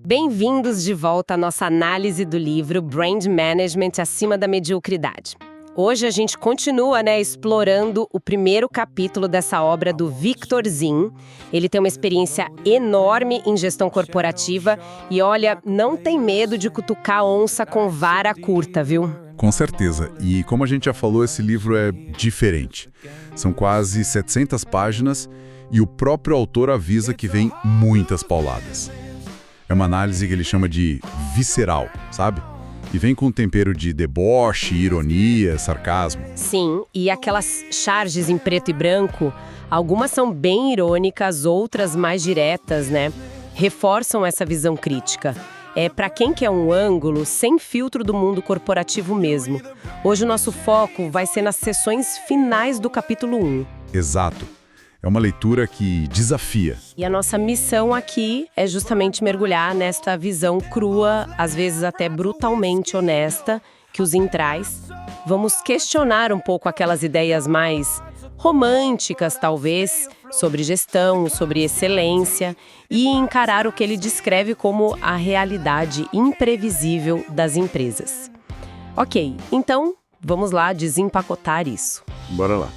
Bem-vindos de volta à nossa análise do livro Brand Management Acima da Mediocridade. Hoje a gente continua, explorando o primeiro capítulo dessa obra do Victor Zim. Ele tem uma experiência enorme em gestão corporativa e, olha, não tem medo de cutucar onça com vara curta, viu? Com certeza. E como a gente já falou, esse livro é diferente. São quase 700 páginas e o próprio autor avisa que vem muitas pauladas. É uma análise que ele chama de visceral, sabe? E vem com um tempero de deboche, ironia, sarcasmo. Sim, e aquelas charges em preto e branco, algumas são bem irônicas, outras mais diretas, reforçam essa visão crítica. Para quem quer um ângulo sem filtro do mundo corporativo mesmo. Hoje o nosso foco vai ser nas sessões finais do capítulo 1. Exato. É uma leitura que desafia. E a nossa missão aqui é justamente mergulhar nesta visão crua, às vezes até brutalmente honesta, que o Zim traz. Vamos questionar um pouco aquelas ideias mais românticas, talvez, sobre gestão, sobre excelência, e encarar o que ele descreve como a realidade imprevisível das empresas. Ok, então vamos lá desempacotar isso. Bora lá.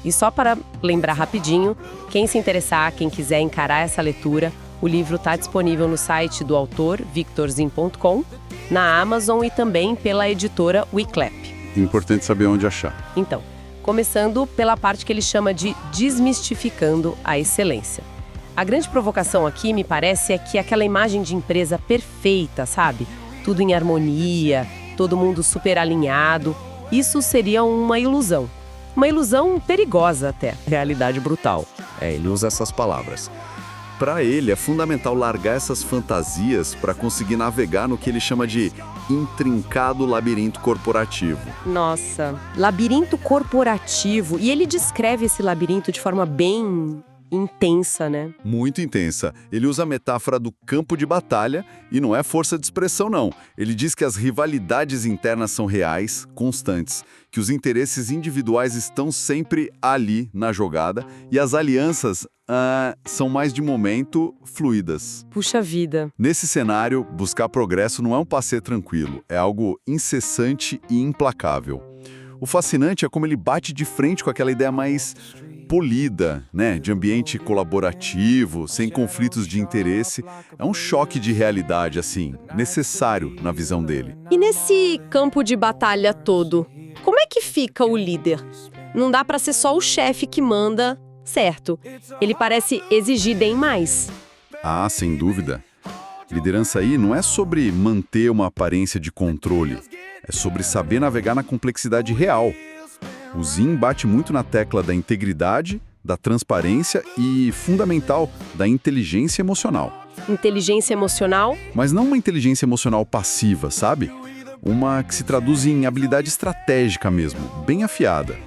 E só para lembrar rapidinho, quem se interessar, quem quiser encarar essa leitura, o livro está disponível no site do autor, victorzim.com, na Amazon e também pela editora Wiclap. Importante saber onde achar. Então, começando pela parte que ele chama de desmistificando a excelência. A grande provocação aqui, me parece, é que aquela imagem de empresa perfeita, sabe? Tudo em harmonia, todo mundo super alinhado, isso seria uma ilusão. Uma ilusão perigosa até. Realidade brutal. Ele usa essas palavras. Para ele, é fundamental largar essas fantasias para conseguir navegar no que ele chama de intrincado labirinto corporativo. Nossa, labirinto corporativo. E ele descreve esse labirinto de forma bem intensa, Muito intensa. Ele usa a metáfora do campo de batalha e não é força de expressão, não. Ele diz que as rivalidades internas são reais, constantes, que os interesses individuais estão sempre ali na jogada e as alianças são mais de momento fluídas. Puxa vida. Nesse cenário, buscar progresso não é um passeio tranquilo, é algo incessante e implacável. O fascinante é como ele bate de frente com aquela ideia mais polida, de ambiente colaborativo, sem conflitos de interesse. É um choque de realidade, necessário na visão dele. E nesse campo de batalha todo, como é que fica o líder? Não dá para ser só o chefe que manda, certo? Ele parece exigir bem mais. Sem dúvida. Liderança aí não é sobre manter uma aparência de controle, é sobre saber navegar na complexidade real. O Zim bate muito na tecla da integridade, da transparência e, fundamental, da inteligência emocional. Inteligência emocional? Mas não uma inteligência emocional passiva, sabe? Uma que se traduz em habilidade estratégica mesmo, bem afiada.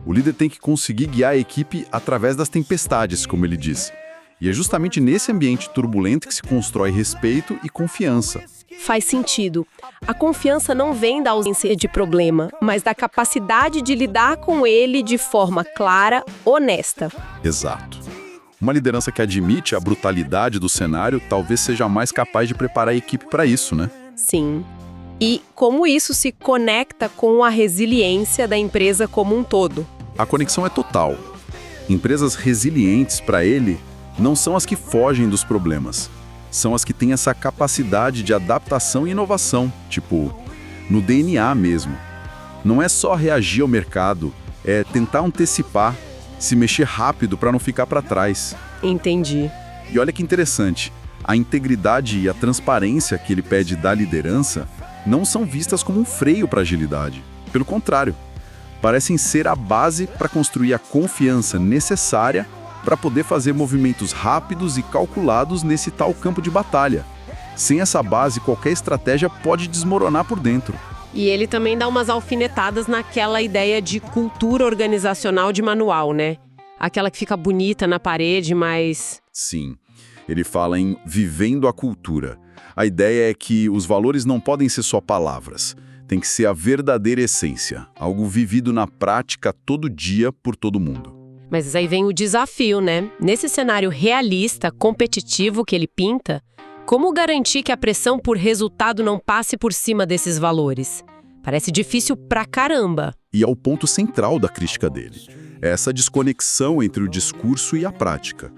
O líder tem que conseguir guiar a equipe através das tempestades, como ele diz. E é justamente nesse ambiente turbulento que se constrói respeito e confiança. Faz sentido. A confiança não vem da ausência de problema, mas da capacidade de lidar com ele de forma clara, honesta. Exato. Uma liderança que admite a brutalidade do cenário talvez seja mais capaz de preparar a equipe para isso, Sim. E como isso se conecta com a resiliência da empresa como um todo? A conexão é total. Empresas resilientes, para ele, não são as que fogem dos problemas. São as que têm essa capacidade de adaptação e inovação, no DNA mesmo. Não é só reagir ao mercado, é tentar antecipar, se mexer rápido para não ficar para trás. Entendi. E olha que interessante, a integridade e a transparência que ele pede da liderança não são vistas como um freio para a agilidade. Pelo contrário, parecem ser a base para construir a confiança necessária para poder fazer movimentos rápidos e calculados nesse tal campo de batalha. Sem essa base, qualquer estratégia pode desmoronar por dentro. E ele também dá umas alfinetadas naquela ideia de cultura organizacional de manual, Aquela que fica bonita na parede, mas... Sim, ele fala em vivendo a cultura. A ideia é que os valores não podem ser só palavras. Tem que ser a verdadeira essência, algo vivido na prática todo dia por todo mundo. Mas aí vem o desafio, Nesse cenário realista, competitivo que ele pinta, Como garantir que a pressão por resultado não passe por cima desses valores? Parece difícil pra caramba. E é o ponto central da crítica dele. É essa desconexão entre o discurso e a prática.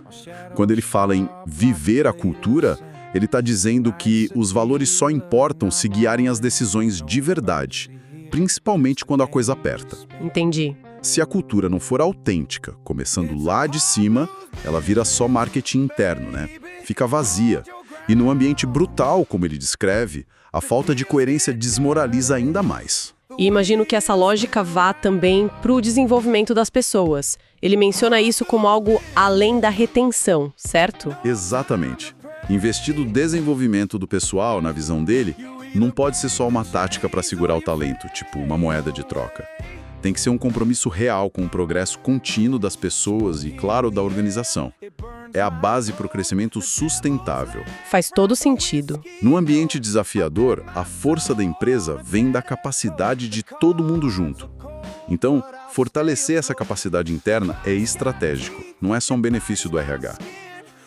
Quando ele fala em viver a cultura, ele está dizendo que os valores só importam se guiarem as decisões de verdade, principalmente quando a coisa aperta. Entendi. Se a cultura não for autêntica, começando lá de cima, ela vira só marketing interno, né? Fica vazia. E num ambiente brutal, como ele descreve, a falta de coerência desmoraliza ainda mais. E imagino que essa lógica vá também para o desenvolvimento das pessoas. Ele menciona isso como algo além da retenção, certo? Exatamente. Investir no desenvolvimento do pessoal, na visão dele, não pode ser só uma tática para segurar o talento, tipo uma moeda de troca. Tem que ser um compromisso real com o progresso contínuo das pessoas e, claro, da organização. É a base para o crescimento sustentável. Faz todo sentido. Num ambiente desafiador, a força da empresa vem da capacidade de todo mundo junto. Então, fortalecer essa capacidade interna é estratégico, não é só um benefício do RH.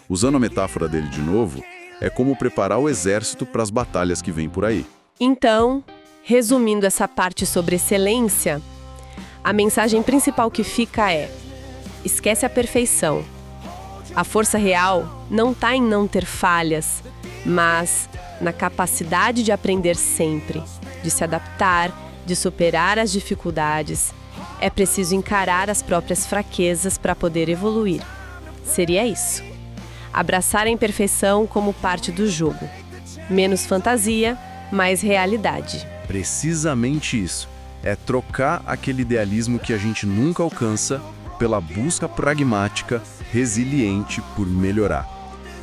Usando a metáfora dele de novo, é como preparar o exército para as batalhas que vêm por aí. Então, resumindo essa parte sobre excelência, a mensagem principal que fica é: esquece a perfeição. A força real não está em não ter falhas, mas na capacidade de aprender sempre, de se adaptar, de superar as dificuldades. É preciso encarar as próprias fraquezas para poder evoluir. Seria isso. Abraçar a imperfeição como parte do jogo. Menos fantasia, mais realidade. Precisamente isso. É trocar aquele idealismo que a gente nunca alcança pela busca pragmática, resiliente por melhorar.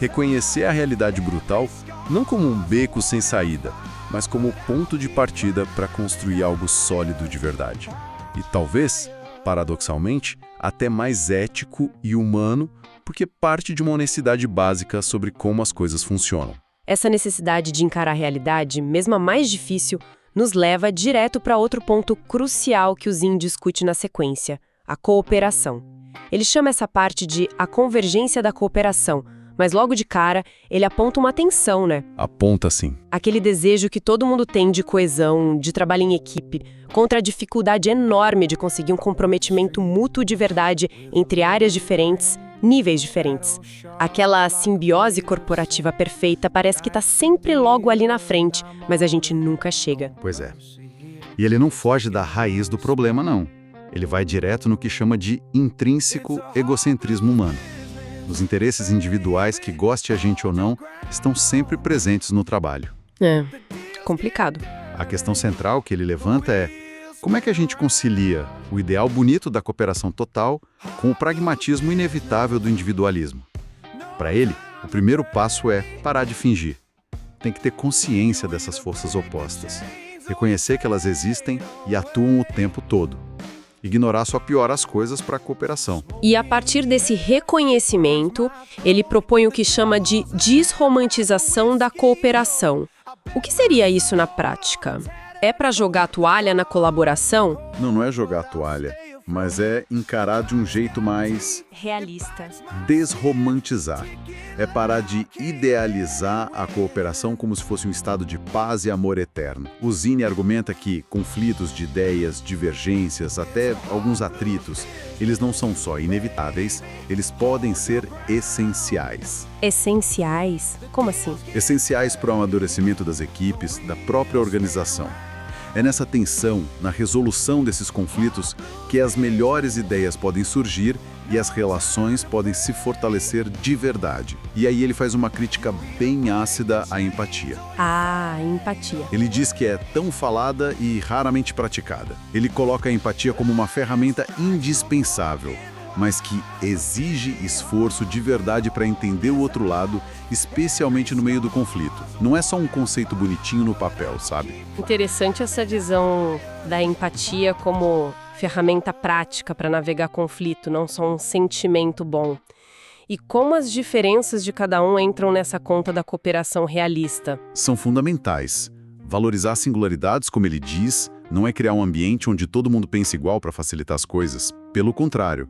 Reconhecer a realidade brutal não como um beco sem saída, mas como ponto de partida para construir algo sólido de verdade. E talvez, paradoxalmente, até mais ético e humano, porque parte de uma honestidade básica sobre como as coisas funcionam. Essa necessidade de encarar a realidade, mesmo a mais difícil, nos leva direto para outro ponto crucial que o Zinn discute na sequência, a cooperação. Ele chama essa parte de a convergência da cooperação, mas logo de cara ele aponta uma tensão, né? Aponta sim. Aquele desejo que todo mundo tem de coesão, de trabalho em equipe, contra a dificuldade enorme de conseguir um comprometimento mútuo de verdade entre áreas diferentes, níveis diferentes. Aquela simbiose corporativa perfeita parece que está sempre logo ali na frente, mas a gente nunca chega. Pois é. E ele não foge da raiz do problema, não. Ele vai direto no que chama de intrínseco egocentrismo humano. Os interesses individuais, que goste a gente ou não, estão sempre presentes no trabalho. É, complicado. A questão central que ele levanta é: como é que a gente concilia o ideal bonito da cooperação total com o pragmatismo inevitável do individualismo? Para ele, o primeiro passo é parar de fingir. Tem que ter consciência dessas forças opostas, reconhecer que elas existem e atuam o tempo todo. Ignorar só piora as coisas para a cooperação. E a partir desse reconhecimento, ele propõe o que chama de desromantização da cooperação. O que seria isso na prática? É para jogar a toalha na colaboração? Não é jogar a toalha, mas é encarar de um jeito mais realista. desromantizar. É parar de idealizar a cooperação como se fosse um estado de paz e amor eterno. O Zinn argumenta que conflitos de ideias, divergências, até alguns atritos, eles não são só inevitáveis, eles podem ser essenciais. Essenciais? Como assim? Essenciais para o amadurecimento das equipes, da própria organização. É nessa tensão, na resolução desses conflitos, que as melhores ideias podem surgir e as relações podem se fortalecer de verdade. E aí ele faz uma crítica bem ácida à empatia. Ah, empatia. Ele diz que é tão falada e raramente praticada. Ele coloca a empatia como uma ferramenta indispensável, mas que exige esforço de verdade para entender o outro lado, especialmente no meio do conflito. Não é só um conceito bonitinho no papel, sabe? Interessante essa visão da empatia como ferramenta prática para navegar conflito, não só um sentimento bom. E como as diferenças de cada um entram nessa conta da cooperação realista? São fundamentais. Valorizar singularidades, como ele diz, não é criar um ambiente onde todo mundo pensa igual para facilitar as coisas. Pelo contrário.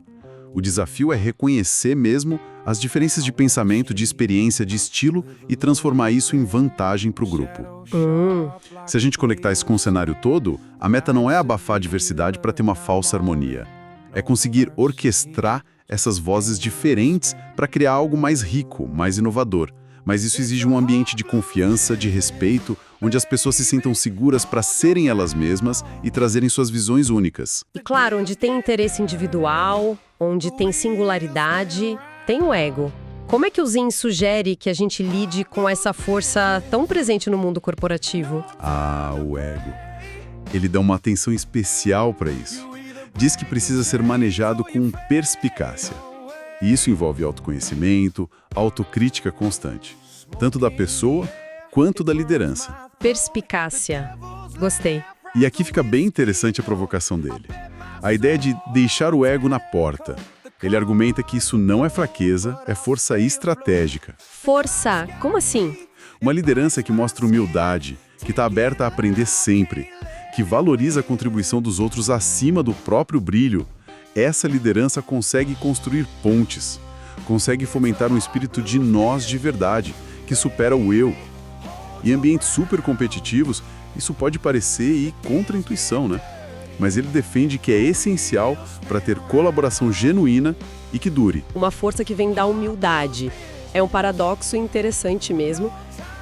O desafio é reconhecer mesmo as diferenças de pensamento, de experiência, de estilo e transformar isso em vantagem para o grupo. Se a gente conectar isso com o cenário todo, a meta não é abafar a diversidade para ter uma falsa harmonia. É conseguir orquestrar essas vozes diferentes para criar algo mais rico, mais inovador. Mas isso exige um ambiente de confiança, de respeito, onde as pessoas se sintam seguras para serem elas mesmas e trazerem suas visões únicas. E claro, onde tem interesse individual, onde tem singularidade, tem o ego. Como é que o Zen sugere que a gente lide com essa força tão presente no mundo corporativo? Ah, o ego. Ele dá uma atenção especial para isso. Diz que precisa ser manejado com perspicácia. E isso envolve autoconhecimento, autocrítica constante, tanto da pessoa quanto da liderança. Perspicácia. Gostei. E aqui fica bem interessante a provocação dele. A ideia de deixar o ego na porta. Ele argumenta que isso não é fraqueza, é força estratégica. Força? Como assim? Uma liderança que mostra humildade, que está aberta a aprender sempre, que valoriza a contribuição dos outros acima do próprio brilho. Essa liderança consegue construir pontes, consegue fomentar um espírito de nós de verdade, que supera o eu. Em ambientes super competitivos, isso pode parecer ir contra a intuição, né? Mas ele defende que é essencial para ter colaboração genuína e que dure. Uma força que vem da humildade. É um paradoxo interessante mesmo.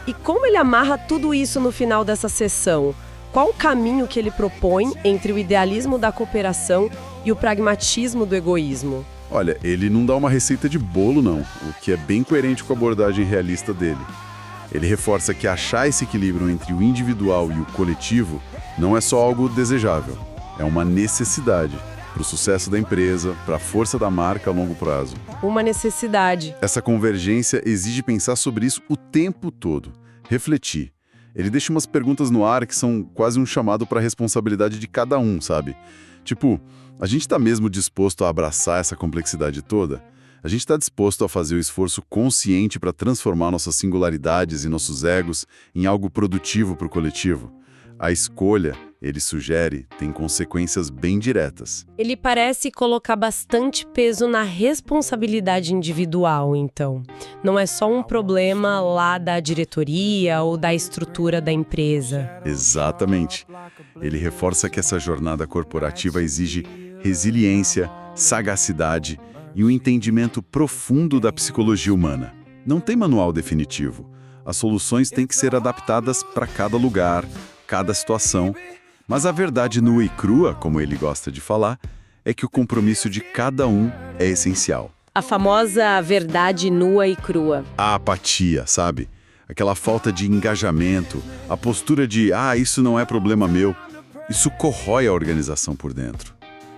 E como ele amarra tudo isso no final dessa sessão? Qual o caminho que ele propõe entre o idealismo da cooperação e o pragmatismo do egoísmo? Olha, ele não dá uma receita de bolo, não, o que é bem coerente com a abordagem realista dele. Ele reforça que achar esse equilíbrio entre o individual e o coletivo não é só algo desejável, é uma necessidade para o sucesso da empresa, para a força da marca a longo prazo. Uma necessidade. Essa convergência exige pensar sobre isso o tempo todo, refletir. Ele deixa umas perguntas no ar que são quase um chamado para a responsabilidade de cada um, sabe? Tipo, a gente está mesmo disposto a abraçar essa complexidade toda? A gente está disposto a fazer o esforço consciente para transformar nossas singularidades e nossos egos em algo produtivo para o coletivo? A escolha, ele sugere, tem consequências bem diretas. Ele parece colocar bastante peso na responsabilidade individual, então. Não é só um problema lá da diretoria ou da estrutura da empresa. Exatamente. Ele reforça que essa jornada corporativa exige resiliência, sagacidade e um entendimento profundo da psicologia humana. Não tem manual definitivo. As soluções têm que ser adaptadas para cada lugar, cada situação, mas a verdade nua e crua, como ele gosta de falar, é que o compromisso de cada um é essencial. A famosa verdade nua e crua. A apatia, sabe? Aquela falta de engajamento, a postura de isso não é problema meu, isso corrói a organização por dentro.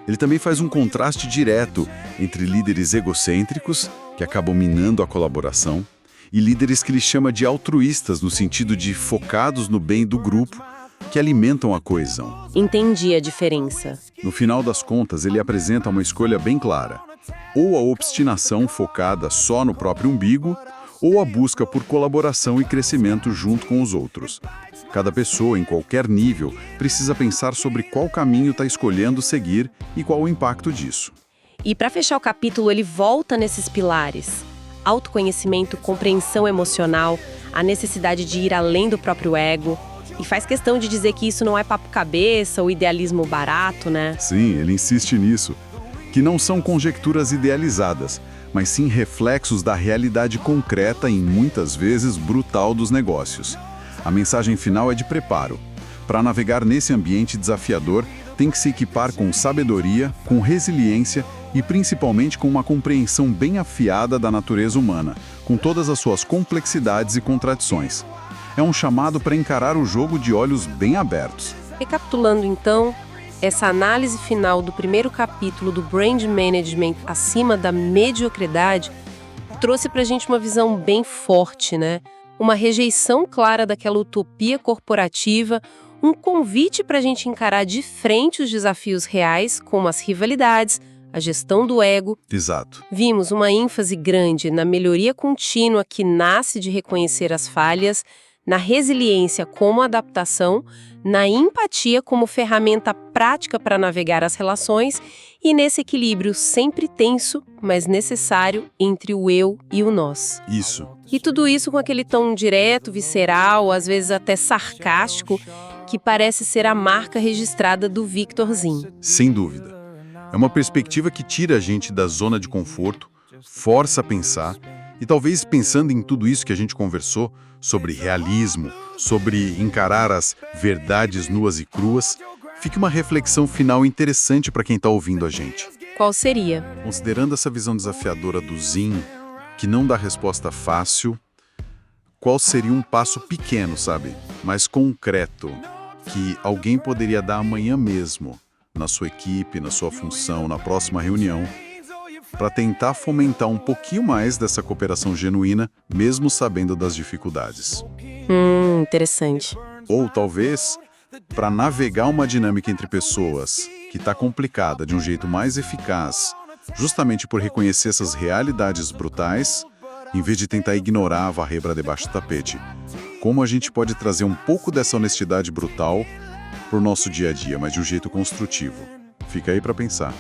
Ele também faz um contraste direto entre líderes egocêntricos, que acabam minando a colaboração, e líderes que ele chama de altruístas, no sentido de focados no bem do grupo, que alimentam a coesão. Entendi a diferença. No final das contas, ele apresenta uma escolha bem clara. Ou a obstinação focada só no próprio umbigo, ou a busca por colaboração e crescimento junto com os outros. Cada pessoa, em qualquer nível, precisa pensar sobre qual caminho está escolhendo seguir e qual o impacto disso. E para fechar o capítulo, ele volta nesses pilares. Autoconhecimento, compreensão emocional, a necessidade de ir além do próprio ego. E faz questão de dizer que isso não é papo-cabeça ou idealismo barato, né? Sim, ele insiste nisso. Que não são conjecturas idealizadas, mas sim reflexos da realidade concreta e muitas vezes brutal dos negócios. A mensagem final é de preparo. Para navegar nesse ambiente desafiador, tem que se equipar com sabedoria, com resiliência e principalmente com uma compreensão bem afiada da natureza humana, com todas as suas complexidades e contradições. É um chamado para encarar o jogo de olhos bem abertos. Recapitulando então, essa análise final do primeiro capítulo do Brand Management acima da mediocridade trouxe para a gente uma visão bem forte, né? Uma rejeição clara daquela utopia corporativa, um convite para a gente encarar de frente os desafios reais, como as rivalidades, a gestão do ego. Exato. Vimos uma ênfase grande na melhoria contínua que nasce de reconhecer as falhas, na resiliência como adaptação, na empatia como ferramenta prática para navegar as relações e nesse equilíbrio sempre tenso, mas necessário entre o eu e o nós. Isso. E tudo isso com aquele tom direto, visceral, às vezes até sarcástico, que parece ser a marca registrada do Victor Zin. Sem dúvida. É uma perspectiva que tira a gente da zona de conforto, força a pensar, e talvez pensando em tudo isso que a gente conversou, sobre realismo, sobre encarar as verdades nuas e cruas, fique uma reflexão final interessante para quem está ouvindo a gente. Qual seria? Considerando essa visão desafiadora do Zin, que não dá resposta fácil, qual seria um passo pequeno, sabe? Mas concreto, que alguém poderia dar amanhã mesmo, na sua equipe, na sua função, na próxima reunião, para tentar fomentar um pouquinho mais dessa cooperação genuína, mesmo sabendo das dificuldades. Interessante. Ou talvez, para navegar uma dinâmica entre pessoas que está complicada de um jeito mais eficaz, justamente por reconhecer essas realidades brutais, em vez de tentar ignorar, varrer para debaixo do tapete. Como a gente pode trazer um pouco dessa honestidade brutal para o nosso dia a dia, mas de um jeito construtivo? Fica aí para pensar.